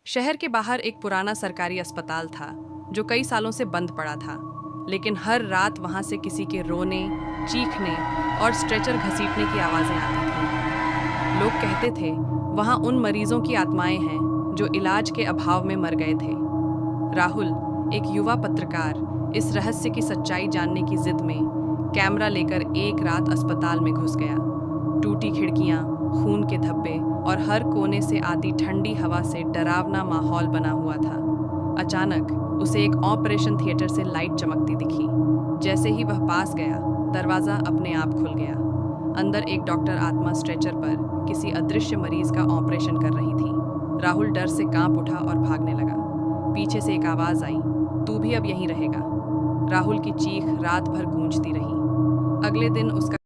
शहर के बाहर एक पुराना सरकारी अस्पताल था जो कई सालों से बंद पड़ा था, लेकिन हर रात वहां से किसी के रोने, चीखने और स्ट्रेचर घसीटने की आवाजें आती थी। लोग कहते थे वहां उन मरीजों की आत्माएं हैं जो इलाज के अभाव में मर गए थे। राहुल, एक युवा पत्रकार, इस रहस्य की सच्चाई जानने की जिद में कैमरा लेकर एक रात अस्पताल में घुस गया। टूटी खिड़कियां, खून के धब्बे और हर कोने से आती ठंडी हवा से डरावना माहौल बना हुआ था। अचानक उसे एक ऑपरेशन थिएटर से लाइट चमकती दिखी। जैसे ही वह पास गया, दरवाजा अपने आप खुल गया। अंदर एक डॉक्टर आत्मा स्ट्रेचर पर किसी अदृश्य मरीज का ऑपरेशन कर रही थी। राहुल डर से कांप उठा और भागने लगा। पीछे से एक आवाज आई, तू भी अब यहीं रहेगा। राहुल की चीख रात भर गूंजती रही। अगले दिन उसका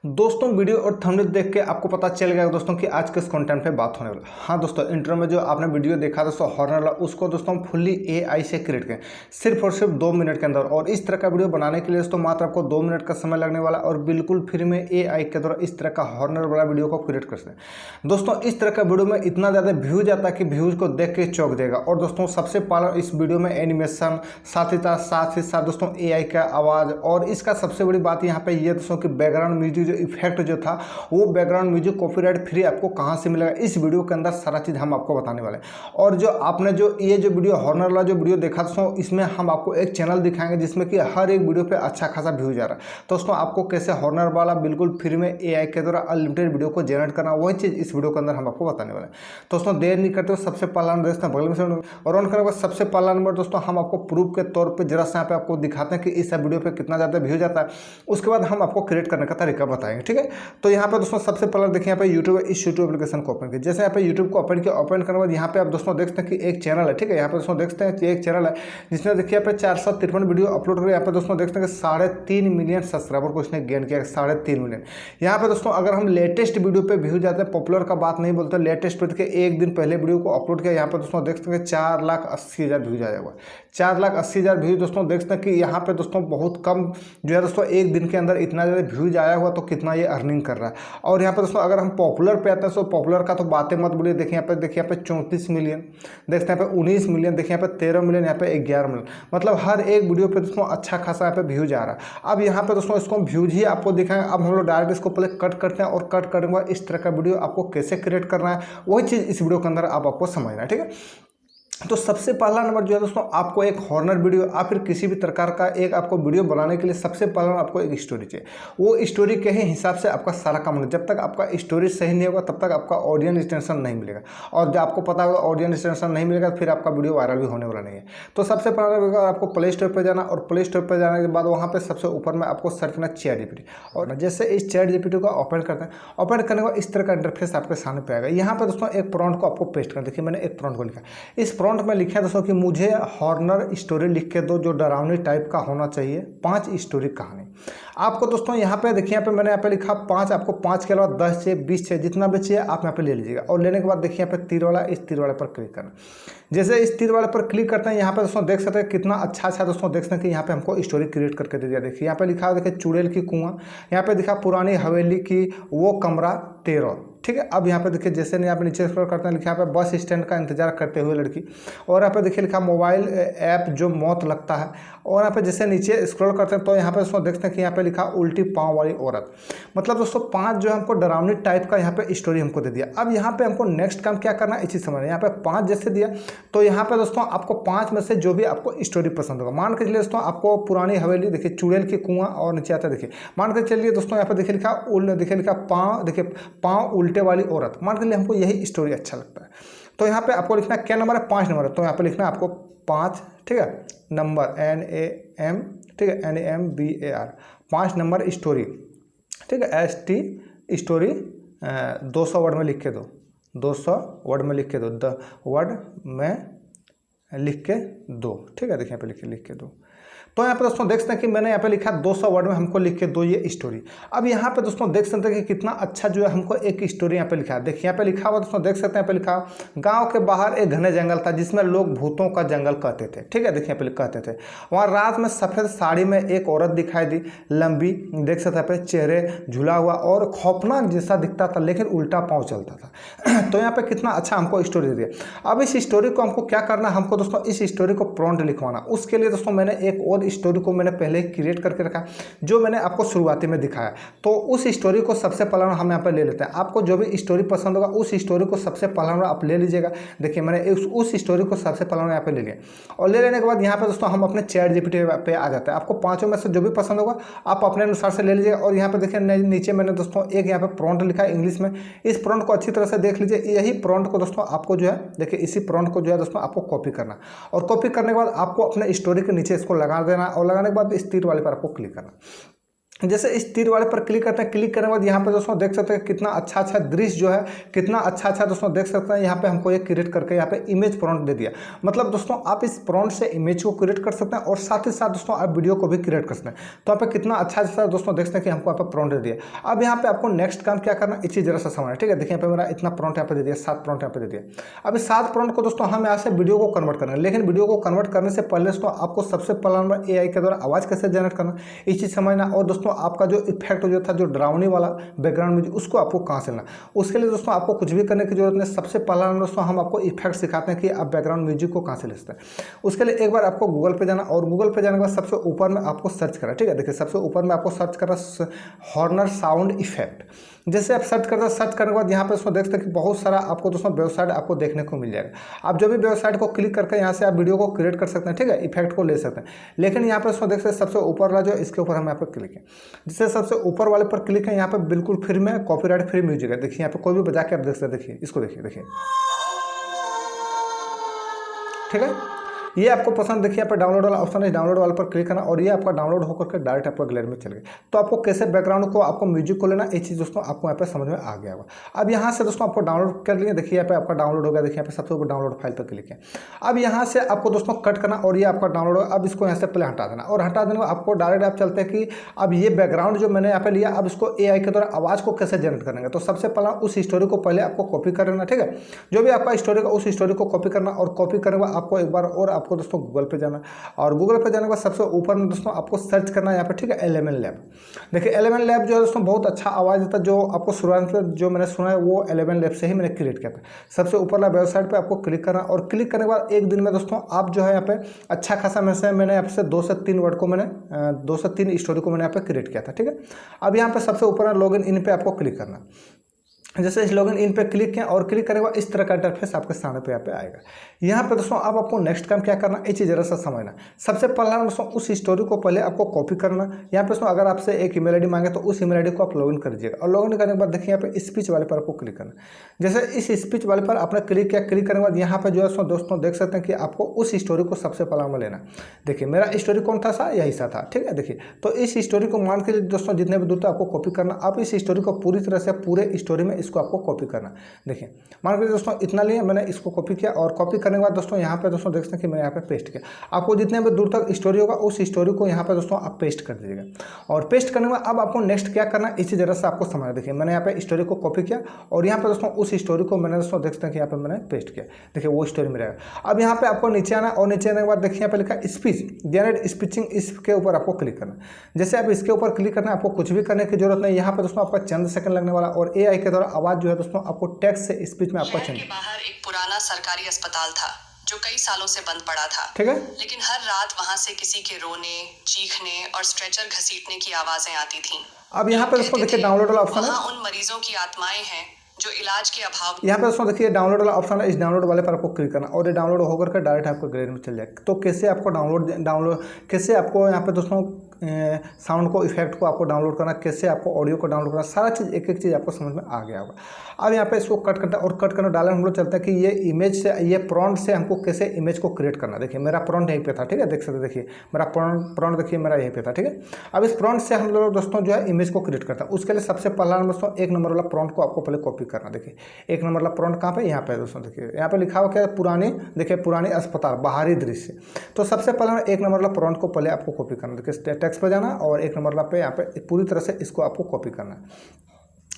दोस्तों वीडियो और थंबनेल देख के आपको पता चल गया दोस्तों कि आज किस कंटेंट पे बात होने वाला। हाँ दोस्तों, इंट्रो में जो आपने वीडियो देखा दोस्तों हॉरर वाला, उसको दोस्तों हम फुल्ली एआई से क्रिएट करें सिर्फ और सिर्फ 2 मिनट के अंदर। और इस तरह का वीडियो बनाने के लिए दोस्तों मात्र आपको 2 मिनट का समय लगने वाला और बिल्कुल फ्री में एआई के द्वारा इस तरह का हॉरर वाला वीडियो को क्रिएट कर सकते हैं। दोस्तों इस तरह का वीडियो में इतना ज़्यादा व्यूज आता है कि व्यूज को देख के चौंक देगा। और दोस्तों सबसे पहला इस वीडियो में एनिमेशन, साथ ही साथ दोस्तों एआई का आवाज़, और इसका सबसे बड़ी बात यहाँ पे ये दोस्तों कि बैकग्राउंड म्यूजिक जो इफेक्ट जो था वो बैकग्राउंड म्यूजिक कॉपीराइट फ्री आपको कहां से मिलेगा, इस वीडियो के अंदर सारा चीज हम आपको बताने वाले हैं। और जो आपने जो ये जो वीडियो हॉरर वाला जो वीडियो देखा दोस्तों, इसमें हम आपको एक चैनल दिखाएंगे जिसमें कि हर एक वीडियो पे अच्छा खासा व्यूज आ रहा है। तो दोस्तों आपको कैसे हॉरर वाला बिल्कुल फ्री में एआई के द्वारा अनलिमिटेड वीडियो को जनरेट करना, वही चीज इस वीडियो के अंदर हम आपको बताने वाले हैं। तो दोस्तों देर नहीं करते हुए सबसे पहला नंबर दोस्तों बगल में से और ऑन करने के बाद सबसे पहला नंबर दोस्तों हम आपको प्रूफ के तौर पर जरा सा यहाँ पे आपको दिखाते हैं कि इस वीडियो पे कितना ज़्यादा व्यूज आता है। उसके बाद हम आपको क्रिएट करने का तरीका बताएंगे, ठीक है। तो यहाँ पे दोस्तों सबसे पहले देखिए यहाँ पे यूट्यूब, इस यूट्यूब एप्लीकेशन को ओपन किया। जैसे यहाँ पे यूट्यूब को ओपन किया, ओपन करने के बाद यहाँ पे आप दोस्तों देखते हैं कि एक चैनल है, ठीक है। यहाँ पे दोस्तों देखते हैं कि एक चैनल है जिसने देखिए यहाँ पे 453 वीडियो अपलोड करे। यहाँ पे दोस्तों देखते हैं कि 3.5 मिलियन सब्सक्राइबर को इसने गेन किया, 3.5 मिलियन। यहाँ पे दोस्तों अगर हम लेटेस्ट वीडियो पे व्यूज जाते हैं, पॉपुलर का बात नहीं बोलते, लेटेस्ट पे एक दिन पहले वीडियो को अपलोड किया, यहाँ पे दोस्तों देखते हैं 4,80,000 व्यूज आया हुआ। 4,80,000 व्यूज दोस्तों देखते हैं कि यहाँ पे दोस्तों बहुत कम जो है दोस्तों एक दिन के अंदर इतना ज़्यादा व्यूज आया हुआ, तो कितना ये अर्निंग कर रहा है। और यहाँ पे दोस्तों अगर हम पॉपुलर पे आते हैं तो पॉपुलर का तो बातें मत बोलिए। देखिए यहाँ पे 34 मिलियन, देखते हैं यहाँ पे 19 मिलियन, देखिए यहाँ पे 13 मिलियन, यहाँ पे 11 मिलियन। मतलब हर एक वीडियो पे दोस्तों अच्छा खासा यहाँ पे व्यूज आ रहा है। अब यहाँ पे दोस्तों इसको व्यूज ही आपको दिखाएंगे। अब हम लोग डायरेक्ट इसको पहले कट करते हैं और कट करने के बाद इस तरह का वीडियो आपको कैसे क्रिएट करना है, वही चीज़ इस वीडियो के अंदर आपको समझना है, ठीक है। तो सबसे पहला नंबर जो है दोस्तों, आपको एक हॉरर वीडियो या फिर किसी भी प्रकार का एक आपको वीडियो बनाने के लिए सबसे पहला आपको एक स्टोरी चाहिए। वो स्टोरी के ही हिसाब से आपका सारा काम होगा। जब तक आपका स्टोरी सही नहीं होगा तब तक आपका ऑडियंस अटेंशन नहीं मिलेगा। और जब आपको पता होगा ऑडियंस अटेंशन नहीं मिलेगा फिर आपका वीडियो वायरल भी होने वाला नहीं है। तो सबसे पहला आपको प्ले स्टोर पर जाना, और प्ले स्टोर पर जाने के बाद वहाँ पर सबसे ऊपर में आपको सर्च करना ChatGPT। और जैसे इस ChatGPT को ओपन करते हैं, ओपन करने के बाद इस तरह का इंटरफेस आपके सामने पे आएगा। यहाँ पर दोस्तों एक प्रॉम्प्ट को आपको पेस्ट करना। देखिए मैंने एक प्रॉम्प्ट को लिखा, इस प्रॉम्प्ट में लिखा है दोस्तों कि मुझे हॉरर स्टोरी लिख के दो जो डरावनी टाइप का होना चाहिए, 5 स्टोरी कहानी। आपको दोस्तों यहाँ पे देखिए, यहाँ पे मैंने यहाँ पे लिखा 5, आपको 5 के अलावा 10 चाहिए, 20 चाहिए, जितना भी चाहिए आप यहाँ पे ले लीजिएगा। और लेने के बाद देखिए यहाँ पे तीर वाला, इस तीर वाले पर क्लिक करना। जैसे इस तीर वाले पर क्लिक करते हैं, यहाँ पे दोस्तों देख सकते हैं कितना अच्छा दोस्तों देख सकते हैं कि यहाँ पे हमको स्टोरी क्रिएट करके दे दिया। देखिए यहाँ पे लिखा देखिए चुड़ैल की कुआं, यहाँ पे दिखा पुरानी हवेली की वो कमरा 13, ठीक है। अब यहाँ पे देखिए जैसे नहीं, यहाँ पे नीचे स्क्रॉल करते हैं, लिखा है बस स्टैंड का इंतजार करते हुए लड़की। और यहाँ पे देखिए लिखा मोबाइल ऐप जो मौत लगता है। और यहाँ पे जैसे नीचे स्क्रॉल करते हैं तो यहाँ पे दोस्तों देखते हैं कि यहाँ पे लिखा उल्टी पाँव वाली औरत। मतलब दोस्तों 5 जो हमको डरावनी टाइप का यहाँ पे स्टोरी हमको दे दिया। अब यहाँ पे हमको नेक्स्ट काम क्या करना है इसी समझ। यहाँ पे 5 जैसे दिया तो यहाँ पे दोस्तों आपको 5 में से जो भी आपको स्टोरी पसंद होगा, मान के चलिए दोस्तों आपको पुरानी हवेली, देखिए चुड़ैल की कुआं, और नीचे आता है देखिए मान के चलिए दोस्तों यहाँ पे देखिए लिखा देखिए लिखा पाँव, देखिए पाँव उल्टे वाली औरत। मान के लिए हमको यही स्टोरी अच्छा लगता है। तो यहाँ पे आपको लिखना क्या नंबर है, 5 नंबर है। तो यहाँ पे लिखना है आपको 5, ठीक है, नंबर NAM, ठीक है, NAMBAR, 5 नंबर स्टोरी, ठीक है, ST स्टोरी 200 वर्ड में लिख के दो, 200 वर्ड में लिख के दो, द वर्ड में लिख के दो, ठीक है। देखिए यहाँ पे लिख के दो। तो यहाँ पे दोस्तों देख सकते हैं कि मैंने यहाँ पे लिखा 200 वर्ड में हमको लिख के दो ये स्टोरी। अब यहाँ पे दोस्तों देख सकते हैं कि कितना अच्छा जो है हमको एक स्टोरी यहाँ पे लिखा है। देखिए यहाँ पे लिखा हुआ दोस्तों देख सकते हैं, यहाँ पे लिखा गाँव के बाहर एक घने जंगल था जिसमें लोग भूतों का जंगल कहते थे। ठीक है, देखिए यहाँ पे कहते थे। वहाँ रात में सफ़ेद साड़ी में एक औरत दिखाई दी, लंबी, देख सकते हैं पे चेहरे झुला हुआ और खौफनाक जैसा दिखता था, लेकिन उल्टा पाँव चलता था। तो यहाँ पे कितना अच्छा हमको स्टोरी दिया। अब इस स्टोरी को हमको क्या करना, हमको दोस्तों इस स्टोरी को प्रॉम्प्ट लिखवाना। उसके लिए दोस्तों मैंने एक और स्टोरी को मैंने पहले क्रिएट करके रखा, जो मैंने आपको शुरुआती में दिखाया। तो उस स्टोरी को सबसे पहला हम यहाँ पर ले लेते हैं। आपको जो भी स्टोरी पसंद होगा उस स्टोरी को सबसे पहला आप ले लीजिएगा। देखिए मैंने उस स्टोरी को सबसे पहला यहाँ पे ले लिया, और ले लेने के बाद यहाँ पे दोस्तों हम अपने चैट जीपीटी पे आ जाते हैं। आपको पांचों में से जो भी पसंद होगा आप अपने अनुसार से ले लीजिएगा। और यहाँ पे देखिए नीचे मैंने दोस्तों एक यहाँ पे प्रॉम्प्ट लिखा है इंग्लिश में। इस प्रॉम्प्ट को अच्छी तरह से देख लीजिए। यही प्रॉम्प्ट को दोस्तों आपको जो है देखिए इसी प्रॉम्प्ट को जो है दोस्तों आपको कॉपी करना, और कॉपी करने के बाद आपको अपने स्टोरी के नीचे इसको लगा देना, और लगाने के बाद इस तीर वाले पर आपको क्लिक करना। जैसे इस तीर वाले पर क्लिक करते हैं, क्लिक करने के बाद यहाँ पे दोस्तों देख सकते हैं कितना अच्छा अच्छा दृश्य जो है, कितना अच्छा दोस्तों देख सकते हैं। यहाँ पे हमको ये क्रिएट करके यहाँ पे इमेज प्रॉम्प्ट दे दिया। मतलब दोस्तों आप इस प्रॉम्प्ट से इमेज को क्रिएट कर सकते हैं और साथ ही साथ दोस्तों आप वीडियो को भी क्रिएट कर सकते हैं। तो यहाँ पे कितना अच्छा दोस्तों देख सकते हैं कि हमको यहाँ पे प्रॉम्प्ट दे दिया। अब यहाँ पे आपको नेक्स्ट काम क्या करना, इसी जरा सा समझना। ठीक है, देखिए यहाँ पे मेरा इतना प्रॉम्प्ट यहाँ पे दे दिया, 7 प्रॉम्प्ट यहाँ पे दे दिया। अब इस 7 प्रॉम्प्ट को दोस्तों हम यहाँ से वीडियो को कन्वर्ट करना है, लेकिन वीडियो को कन्वर्ट करने से पहले दोस्तों आपको सबसे पहला नंबर AI के द्वारा आवाज़ कैसे जनरेट करना, ये चीज़ समझना। और दोस्तों आपका जो इफेक्ट जो था, जो डरावनी वाला बैकग्राउंड म्यूजिक, उसको आपको कहाँ से लेना। उसके लिए दोस्तों आपको कुछ भी करने की जरूरत नहीं। सबसे पहला दोस्तों हम आपको इफेक्ट सिखाते हैं कि आप बैकग्राउंड म्यूजिक को कहाँ से ले सकते हैं। उसके लिए एक बार आपको गूगल पे जाना, और गूगल पे जाने के बाद सबसे ऊपर में आपको सर्च करना। ठीक है, देखिए सबसे ऊपर में आपको सर्च करना हॉर्नर साउंड इफेक्ट। जैसे आप सर्च करते हैं, सर्च करने के बाद यहाँ पे दोस्तों देख सकते हैं कि बहुत सारा आपको दोस्तों वेबसाइट आपको देखने को मिल जाएगा। आप जो भी वेबसाइट को क्लिक करके यहाँ से आप वीडियो को क्रिएट कर सकते हैं। ठीक है, इफेक्ट को ले सकते हैं। लेकिन यहाँ पे दोस्तों देख सकते हैं सबसे ऊपर वाला जो, इसके ऊपर हम यहाँ पे क्लिक है। जिससे सबसे ऊपर वाले पर क्लिक है, यहाँ पे बिल्कुल फ्री में कॉपीराइट फ्री म्यूजिक है। देखिए यहाँ पे कोई भी बजा के आप देख सकते हैं। देखिए इसको, देखिए ठीक है, ये आपको पसंद। देखिए यहाँ पर डाउनलोड वाला ऑप्शन है, डाउनलोड वाले पर क्लिक करना, और ये आपका डाउनलोड होकर के डायरेक्ट आपका गैलरी में चल गया। तो आपको कैसे बैकग्राउंड को, आपको म्यूजिक को लेना, ये चीज़ दोस्तों आपको यहाँ पे समझ में आ गया होगा। अब यहाँ से दोस्तों आपको डाउनलोड कर लिए। देखिए यहाँ पे आपका डाउनलोड हो गया। देखिए यहाँ पे सबसे ऊपर डाउनलोड फाइल पर क्लिक है। अब यहाँ से आपको दोस्तों कट करना, और ये आपका डाउनलोड होगा। अब इसको यहाँ से पहले हटा देना, और हटा देने के बाद आपको डायरेक्ट आप चलते हैं कि अब ये बैकग्राउंड जो मैंने यहाँ पे लिया, अब इसको AI के द्वारा आवाज़ को कैसे जनरेट करेंगे। तो सबसे पहला उस स्टोरी को पहले आपको कॉपी कर लेना। ठीक है, जो भी आपका स्टोरी का उस स्टोरी को कॉपी करना, और कॉपी करने के बाद आपको एक बार और आपको दोस्तों गूगल पे जाना, और गूगल पे जाने के बाद सबसे ऊपर में दोस्तों आपको सर्च करना है यहाँ पे। ठीक है, एलिमेंट लैब। देखिए एलिमेंट लैब जो है दोस्तों बहुत अच्छा आवाज़ देता है। जो आपको शुरुआत में जो मैंने सुना है वो एलिमेंट लैब से ही मैंने क्रिएट किया था। सबसे ऊपर वाला वेबसाइट पे आपको क्लिक करना, और क्लिक करने के बाद एक दिन में दोस्तों आप जो है यहाँ पे अच्छा खासा मैंने यहाँ से 2 से 3 वर्ड को मैंने 2 से 3 स्टोरी को मैंने यहाँ पे क्रिएट किया था। ठीक है, अब यहाँ पे सबसे ऊपर लॉगिन इन पे आपको क्लिक करना। जैसे इस लॉगिन इन पे क्लिक किया, और क्लिक करने के बाद इस तरह का इंटरफेस आपके सामने पे यहाँ पे आएगा। यहाँ पे दोस्तों अब आपको नेक्स्ट काम क्या करना, ये चीज़ जरा सा समझना। सबसे पहला दोस्तों उस स्टोरी को पहले आपको कॉपी करना। यहाँ पे दोस्तों अगर आपसे एक ईमेल आईडी मांगे तो उस ईमेल आईडी को आप लॉगिन कर दीजिएगा, और लॉगिन करने के बाद देखिए यहाँ पे स्पीच वाले पर आपको क्लिक करना। जैसे इस स्पीच वाले पर आपने क्लिक किया, क्लिक करने के बाद यहाँ पे जो है दोस्तों देख सकते हैं कि आपको उस स्टोरी को सबसे पहला में लेना। देखिए मेरा स्टोरी कौन था, यही सा था। ठीक है, देखिए तो इस स्टोरी को मान के दोस्तों जितने भी दूर तक आपको कॉपी करना। आप इस स्टोरी को पूरी तरह से पूरे स्टोरी में इसको आपको कॉपी करना। देखिए मान के दोस्तों इतना लिए, मैंने इसको कॉपी किया, और कॉपी करने के बाद दोस्तों यहाँ पे दोस्तों देख सकते हैं कि मैंने यहाँ पे पेस्ट किया। आपको जितने भी दूर तक स्टोरी होगा उस स्टोरी को यहाँ पे दोस्तों आप पेस्ट कर दीजिएगा, और पेस्ट करने के बाद अब आपको नेक्स्ट क्या करना, इसी जरा से आपको समझना। देखिए मैंने यहाँ पे स्टोरी को कॉपी किया, और यहाँ पे दोस्तों उस स्टोरी को मैंने दोस्तों देख सकते हैं कि यहाँ पे मैंने पेस्ट किया। देखिए वो स्टोरी में रहेगा। अब यहाँ पे आपको नीचे आना, और नीचे आने के बाद देखिए यहाँ पे लिखा स्पीच जनरेट स्पीचिंग, इसके ऊपर आपको क्लिक करना। जैसे आप इसके ऊपर क्लिक करना, आपको कुछ भी करने की जरूरत नहीं। यहाँ पे दोस्तों आपका चंद सेकंड लगने वाला, और AI के द्वारा आवाज़ जो है दोस्तों आपको टेक्स्ट से स्पीच में आपका शहर के बाहर एक पुराना सरकारी अस्पताल था जो कई सालों से बंद पड़ा था। ठीक है, लेकिन हर रात वहां से किसी के रोने, चीखने और स्ट्रेचर घसीटने की आवाजें आती थीं। अब यहाँ पे दोस्तों देखिए डाउनलोड वाला ऑप्शन है। वहां उन मरीजों की आत्माएं हैं जो इलाज के अभाव। यहाँ पे दोस्तों देखिए डाउनलोड वाला ऑप्शन है, इस डाउनलोड वाले पर आपको क्लिक करना, और ये डाउनलोड होकर के डायरेक्ट आपको गैलरी में चल जाएगा। तो कैसे आपको डाउनलोड कैसे आपको यहाँ पे दोस्तों साउंड को, इफेक्ट को आपको डाउनलोड करना, कैसे आपको ऑडियो को डाउनलोड करना, सारा चीज़ एक एक चीज़ आपको समझ में आ गया होगा। अब यहाँ पे इसको कट करना और कट करना डाला हम लोग चलते हैं कि ये इमेज से, ये प्रॉम्प्ट से हमको कैसे इमेज को क्रिएट करना। देखिए मेरा प्रॉम्प्ट यहीं पे था, ठीक है, देख सकते, देखिए मेरा प्रॉम्प्ट देखिए मेरा यहीं पे था, ठीक है। अब इस प्रॉम्प्ट से हम लोग दोस्तों जो है इमेज को क्रिएट करता है। उसके लिए सबसे पहला दोस्तों 1 नंबर वाला प्रॉम्प्ट को आपको पहले कॉपी करना। देखिए 1 नंबर वाला प्रॉम्प्ट कहाँ पे, यहाँ पे दोस्तों, देखिए यहाँ पे लिखा हुआ क्या, पुरानी, देखिए पुरानी अस्पताल बाहरी दृश्य। तो सबसे पहले 1 नंबर वाला प्रॉम्प्ट को पहले आपको कॉपी करना। देखिए टेक्स्ट पे जाना और 1 नंबर वाला पे यहाँ पे पूरी तरह से इसको आपको कॉपी करना है।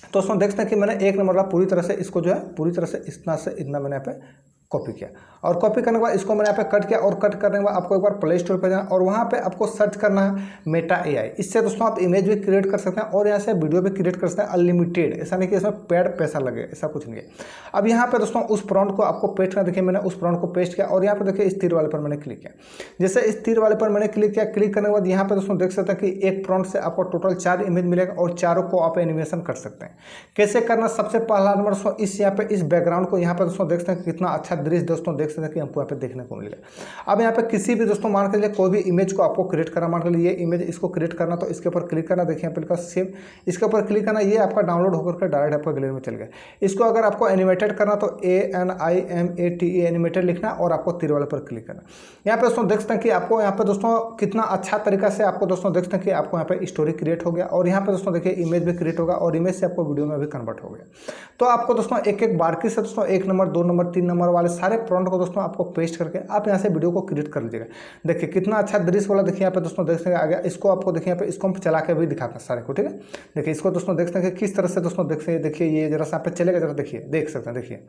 तो दोस्तों देखते हैं कि मैंने 1 नंबर वाला पूरी तरह से इसको जो है पूरी तरह से इतना से इतना मैंने यहाँ पे कॉपी किया और कॉपी करने के बाद इसको मैंने यहाँ पे कट किया और कट करने के बाद आपको एक बार प्ले स्टोर पर जाना और वहाँ पे आपको सर्च करना है मेटा एआई। इससे दोस्तों आप इमेज भी क्रिएट कर सकते हैं और यहाँ से वीडियो भी क्रिएट कर सकते हैं अनलिमिटेड। ऐसा नहीं कि इसमें पेड पैसा लगे, ऐसा कुछ नहीं है। अब यहाँ पे दोस्तों उस प्रॉम्प्ट को आपको पेस्ट करना। देखिए मैंने उस प्रॉम्प्ट को पेस्ट किया और यहाँ पे देखिए इस तीर वाले पर मैंने क्लिक किया। जैसे इस तीर वाले पर मैंने क्लिक किया, क्लिक करने के बाद यहाँ पे दोस्तों देख सकते हैं कि एक प्रॉम्प्ट से आपको टोटल 4 इमेज मिलेगा और चारों को आप एनिमेशन कर सकते हैं। कैसे करना, सबसे पहला नंबर दोस्तों इस यहाँ पे इस बैकग्राउंड को यहाँ पे दोस्तों देखते हैं कितना अच्छा दृश्य दोस्तों देख सकते हैं कि हमको यहाँ पे देखने को मिलेगा। अब यहाँ पे किसी भी दोस्तों मान के लिए कोई भी इमेज को आपको क्रिएट करना, मान के लिए ये इमेज इसको क्रिएट करना, तो इसके ऊपर क्लिक करना। देखिए यहाँ पे लिखा सेव, इसके ऊपर क्लिक करना, ये आपका डाउनलोड होकर के डायरेक्ट आपका गैलरी में चल गया। इसको अगर आपको एनिमेटेड करना तो ANIMATE एनिमेटेड लिखना और आपको तीर वाले पर क्लिक करना। यहाँ पे दोस्तों देख सकते हैं कि आपको यहाँ पे दोस्तों कितना अच्छा तरीका से आपको दोस्तों देख सकते हैं कि आपको यहाँ पे स्टोरी क्रिएट हो गया और यहाँ पे दोस्तों देखिए इमेज भी क्रिएट होगा और इमेज से आपको वीडियो में भी कन्वर्ट हो गया। तो आपको दोस्तों एक एक बारीकी से दोस्तों 1 नंबर 2 नंबर 3 नंबर वाले सारे प्रॉम्प्ट को दोस्तों आपको पेस्ट करके आप यहाँ से वीडियो को क्रिएट कर लीजिएगा। देखिए कितना अच्छा दृश्य वाला, देखिए यहाँ पे दोस्तों देख सकते हैं आ गया। इसको आपको देखिए यहाँ पे इसको हम चला के भी दिखाते हैं सारे को, ठीक है। देखिए इसको दोस्तों देख सकते हैं किस तरह से दोस्तों देख सकते हैं। देखिए ये जरा सा यहाँ पे चलेगा, जरा देखिए, देख सकते हैं। देखिए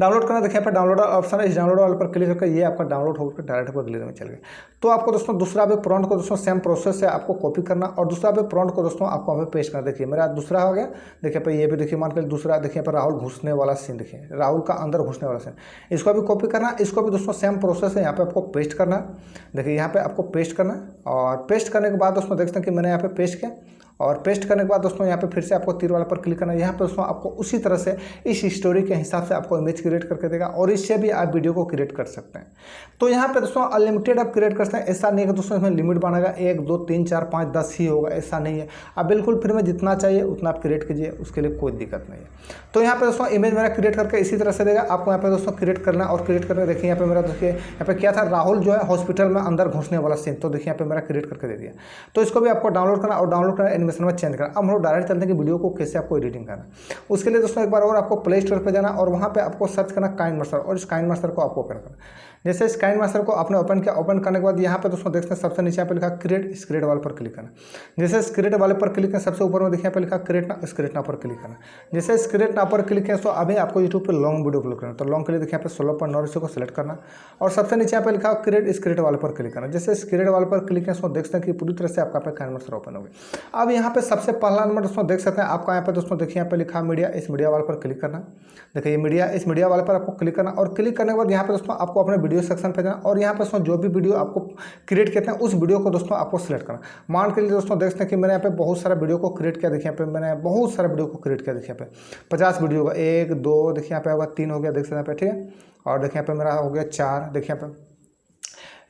डाउनलोड करना, देखिए यहाँ पर डाउनलोड ऑप्शन है, इस डाउनलोड वाले पर क्लिक करके ये आपका डाउनलोड होकर डायरेक्ट आपको गैलरी में चल गया। तो आपको दोस्तों दूसरा भी प्रॉम्प्ट को दोस्तों सेम प्रोसेस से आपको कॉपी करना और दूसरा भी प्रॉम्प्ट को दोस्तों आपको हमें पेस्ट करना। देखिए मेरा दूसरा हो गया। देखिए पे ये भी देखिए मान कर दूसरा, देखिए पर राहुल घुसने वाला सीन, देखिए राहुल का अंदर घुसने वाला सीन, इसको भी कॉपी करना। इसको भी दोस्तों सेम प्रोसेस है, यहाँ पे आपको पेस्ट करना। देखिए यहाँ पे आपको पेस्ट करना और पेस्ट करने के बाद दोस्तों देखते हैं कि मैंने यहाँ पे पेस्ट किया और पेस्ट करने के बाद दोस्तों यहाँ पे फिर से आपको तीर वाले पर क्लिक करना है। यहाँ पे दोस्तों आपको उसी तरह से इस स्टोरी के हिसाब से आपको इमेज क्रिएट करके देगा और इससे भी आप वीडियो को क्रिएट कर सकते हैं। तो यहाँ पे दोस्तों अनलिमिटेड आप क्रिएट कर सकते हैं। ऐसा नहीं है कि दोस्तों इसमें लिमिट बनेगा 1 2 3 4 5 10 ही होगा, ऐसा नहीं है। आप बिल्कुल फ्री में जितना चाहिए उतना आप क्रिएट कीजिए, उसके लिए कोई दिक्कत नहीं है। तो यहाँ पे दोस्तों इमेज मेरा क्रिएट करके इसी तरह से देगा। आपको यहाँ पे दोस्तों क्रिएट करना और क्रिएट करके देखिए यहाँ पे मेरा देखिए यहाँ पे क्या था, राहुल जो है हॉस्पिटल में अंदर घुसने वाला सीन। तो देखिए यहाँ पे मेरा क्रिएट करके दे दिया। तो इसको भी आपको डाउनलोड करना और डाउनलोड करना एनिमेशन में चेंज करना। हम लोग डायरेक्ट चलते हैं कि वीडियो को कैसे आपको एडिटिंग करना। उसके लिए दोस्तों एक बार और आपको प्ले स्टोर पे जाना और वहाँ पे आपको सर्च करना काइनमास्टर और इस काइनमास्टर को आपको ओपन करना। जैसे इस काइनमास्टर को आपने ओपन किया, ओपन करने के बाद यहाँ पे दोस्तों देखते हैं सबसे नीचे यहाँ पे लिखा क्रिएट, इस क्रिएट वाले पर क्लिक करना। जैसे इस क्रिएट वाले पर क्लिक करें, सबसे ऊपर में देखिए यहाँ पे लिखा क्रिएट ना, इस क्रिएट ना पर क्लिक करना। जैसे इस क्रिएट ना पर क्लिक करें तो अभी आपको यूट्यूब पर लॉन्ग वीडियो अपलोड करना। तो लॉन्ग के लिए देखिए यहाँ पे 16.9 को सेलेक्ट करना और सबसे नीचे यहाँ पे लिखा क्रिएट, इस क्रिएट वाले पर क्लिक करना। जैसे इस क्रिएट वाले पर क्लिक करें तो देखते हैं कि पूरी तरह से आपका पे काइनमास्टर ओपन हो गया। अब यहाँ पे सबसे पहला नंबर दोस्तों देख सकते हैं आपका यहाँ पे दोस्तों देखिए यहाँ पे लिखा मीडिया, इस मीडिया वाले पर क्लिक करना। देखिए ये मीडिया, इस मीडिया वाले पर आपको क्लिक करना और क्लिक करने के बाद यहाँ पे दोस्तों आपको अपने वीडियो सेक्शन पे जाना और यहाँ पे दोस्तों जो भी वीडियो आपको क्रिएट करते हैं उस वीडियो को दोस्तों आपको सिलेक्ट करना। मान के लिए दोस्तों देखते हैं कि मैंने यहाँ पे बहुत सारा वीडियो को क्रिएट किया। देखिए यहाँ पे मैंने बहुत सारा वीडियो को क्रिएट किया। देखिए यहाँ पे 50 वीडियो का 1 2 देखिए यहाँ पे होगा 3 हो गया, देख सकते हैं यहाँ पे, ठीक है। और देखिए यहाँ पे मेरा हो गया 4, देखिए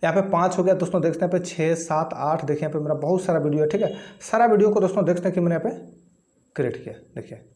यहाँ पे 5 हो गया दोस्तों, देखते हैं यहाँ पे 6 7 8, देखिए यहाँ पे मेरा बहुत सारा वीडियो है, ठीक है। सारा वीडियो को दोस्तों देखते हैं कि मैंने यहाँ पे क्रिएट किया। देखिए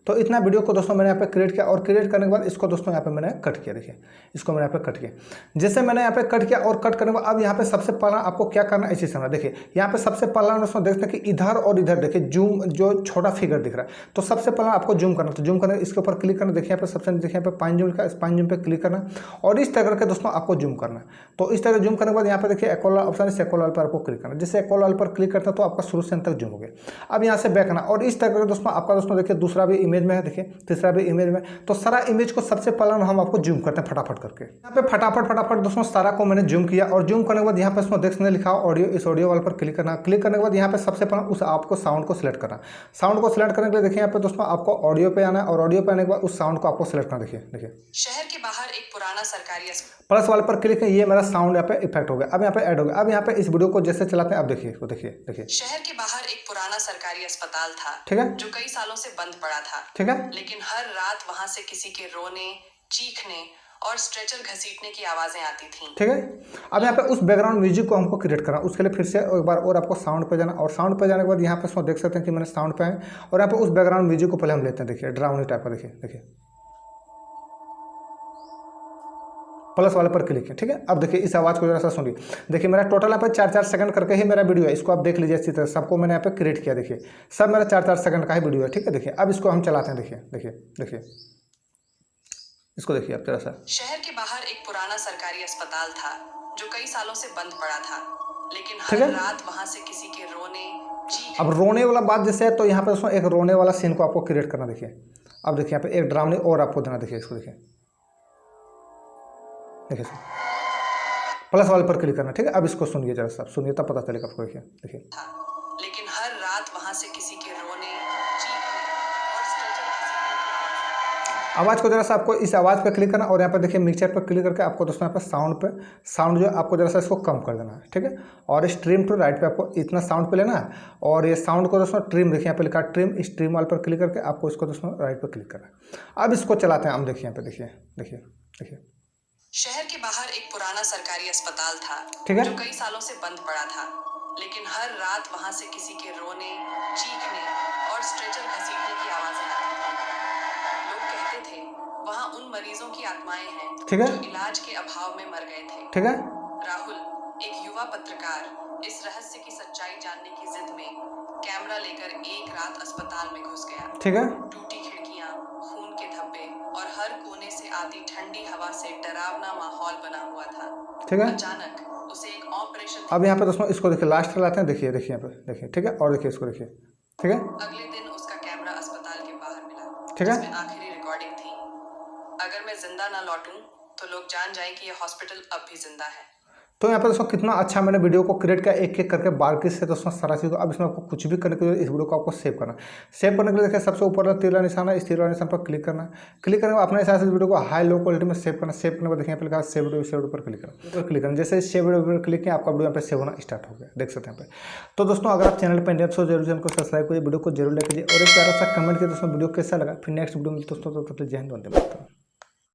तो इतना वीडियो को दोस्तों मैंने यहाँ पे क्रिएट किया और क्रिएट करने के बाद इसको दोस्तों यहाँ पे मैंने कट किया। देखिए इसको मैंने यहाँ पे कट किया। जैसे मैंने यहाँ पे कट किया और कट करने के बाद अब यहाँ पे सबसे पहला आपको क्या करना है इसी समय। देखिए यहाँ पे सबसे पहला दोस्तों देखते हैं कि इधर और इधर देखिए जूम, जो छोटा फिगर दिख रहा है, तो सबसे पहला आपको जूम करना। तो जूम करने इसके ऊपर क्लिक करना। देखिए यहाँ पे सबसे देखिए यहाँ पे 5 जूम का, इस 5 जूम पे क्लिक करना और इस तरह करके दोस्तों आपको जूम करना। तो इस तरह जूम करने के बाद यहाँ पे देखिए इक्वल ऑप्शन है, इक्वल वाले पर आपको क्लिक करना। जैसे इक्वल वाले पर क्लिक करता है तो आपका शुरू से अंत तक जूम हो गया। अब यहाँ से बैक आना और इस तरह करके दोस्तों आपका दोस्तों देखिए दूसरा भी इमेज में है, देखिए तीसरा भी इमेज में। तो सारा इमेज को सबसे पहले हम आपको जूम करते हैं फटाफट करके। यहाँ पे फटाफट दोस्तों सारा को मैंने जूम किया और जूम करने के बाद यहाँ पे इसमें देखने लिखा ऑडियो, इस ऑडियो वाले पर क्लिक करना। क्लिक करने के बाद यहाँ पे सबसे पहले उस आपको साउंड को सिलेक्ट करना। साउंड को सिलेक्ट करने के लिए देखिए यहाँ पे दोस्तों आपको ऑडियो पे आना है और ऑडियो पे आने के बाद उस साउंड को आपको सिलेक्ट करना। देखिए शहर के बाहर एक पुराना सरकारी प्लस वाले पर क्लिक है, ये मेरा साउंड यहाँ पे इफेक्ट हो गया। अब यहाँ पे ऐड हो गया। अब यहाँ पे इस वीडियो को जैसे चलाते हैं, अब देखिए वो देखिए शहर के बाहर एक पुराना सरकारी अस्पताल था, ठीक है, जो कई सालों से बंद पड़ा था, ठीक है। लेकिन हर रात वहां से किसी के रोने, चीखने और स्ट्रेचर घसीटने की आवाजें आती थीं। ठीक है, अब यहाँ पे उस बैकग्राउंड म्यूजिक को हमको क्रिएट करना, उसके लिए फिर से एक बार और आपको साउंड पे जाना, और साउंड पे जाने के बाद यहाँ पे इसको देख सकते हैं कि मैंने साउंड पे आए, और यहाँ पे उस बैकग्राउंड म्यूजिक को पहले हम लेते हैं। देखिए ड्राउनी टाइप का, देखिए देखिए प्लस वाले पर क्लिक है। ठीक है, अब देखिए इस आवाज़ को जरा सा सुनिए। देखिए मेरा टोटल यहाँ पे 4-4 सेकंड करके ही मेरा वीडियो है, इसको आप देख लीजिए अच्छी तरह, सबको मैंने यहाँ पे क्रिएट किया। देखिए सब मेरा 4-4 सेकंड का ही वीडियो है। ठीक है, देखिए अब इसको हम चलाते हैं। देखिए देखिए देखिए इसको देखिए आप जरा सा। शहर के बाहर एक पुराना सरकारी अस्पताल था जो कई सालों से बंद पड़ा था, लेकिन ठीक हर है, रात वहां से किसी के रोने चीखने। अब रोने वाला बात जैसे है, तो यहाँ पे दोस्तों एक रोने वाला सीन को आपको क्रिएट करना। देखिए अब देखिए यहाँ पे एक ड्रामनी और आपको देना। देखिए इसको देखिए देखिए प्लस वाले पर क्लिक करना। ठीक है, अब इसको सुनिए जरा सा, सुनिए तब पता चलेगा आपको। देखिए देखिए था, लेकिन हर रात वहां से किसी के रोने चीखने और स्ट्रेचर घसीटने की आवाज। आवाज़ को जरा सा आपको इस आवाज़ पे क्लिक करना, और यहाँ पे देखिए मिक्सचर पर क्लिक करके आपको दोस्तों यहाँ पे साउंड जो है आपको जरा सा इसको कम कर देना है। ठीक है, और स्ट्रीम टू राइट पे आपको इतना साउंड पे लेना है, और ये साउंड को दोस्तों ट्रिम, देखिए यहाँ पे लिखा ट्रिम, स्ट्रीम वाल पर क्लिक करके आपको इसको दोस्तों राइट पे क्लिक करना है। अब इसको चलाते हैं हम। देखिए यहाँ पे देखिए देखिए देखिए शहर के बाहर एक पुराना सरकारी अस्पताल था, ठीक है, जो कई सालों से बंद पड़ा था, लेकिन हर रात वहां से किसी के रोने चीखने और स्ट्रेचर घसीटने की आवाजें आती थी। लोग कहते थे वहां उन मरीजों की आत्माएं हैं ठीक है, जो इलाज के अभाव में मर गए थे। ठीक है, राहुल, एक युवा पत्रकार, इस रहस्य की सच्चाई जानने की जिद में कैमरा लेकर एक रात अस्पताल में घुस गया। ठीक है, टूटी खिड़कियां, खून के धब्बे और हर कोने से आती ठंडी हवा से डरावना माहौल बना हुआ था। ठीक है, अचानक उसे एक ऑपरेशन। अब यहाँ पे दोस्तों इसको देखिए लास्ट लाते हैं। देखिए देखिए यहाँ पे देखिए, ठीक है, और देखिए इसको देखिए। ठीक है, अगले दिन उसका कैमरा अस्पताल के बाहर मिला, ठीक है, जिसमें आखिरी रिकॉर्डिंग थी। अगर मैं जिंदा ना लौटूं तो लोग जान जाएं कि यह हॉस्पिटल अब भी जिंदा है। तो यहाँ पे दोस्तों कितना अच्छा मैंने वीडियो को क्रिएट किया, एक एक करके बारीकी से दोस्तों सारा चीज़ को। अब इसमें आपको कुछ भी करने के लिए इस वीडियो को आपको सेव करना। सेव करने के लिए देखिए सबसे ऊपर तीर वाला निशान है, इस तीर वाले निशान पर क्लिक करना। क्लिक करने के बाद अपने हिसाब से वीडियो को हाई लो क्वालिटी में सेव करना। सेव करने के बाद देखिए यहाँ पे लिखा सेव वीडियो पर क्लिक करना। क्लिक करना, जैसे सेव वीडियो पर क्लिक किया आपका वीडियो यहाँ पे सेव होना स्टार्ट हो गया, देख सकते हैं यहाँ पे। तो दोस्तों अगर आप चैनल पर इंडियन जरूर चैनल को सब्सक्राइब करिए, वीडियो को जरूर लाइक कीजिए, और एक प्यारा सा कमेंट कीजिए दोस्तों वीडियो कैसा लगा। फिर नेक्स्ट वीडियो में दोस्तों जय हिंद, वंदे मातरम।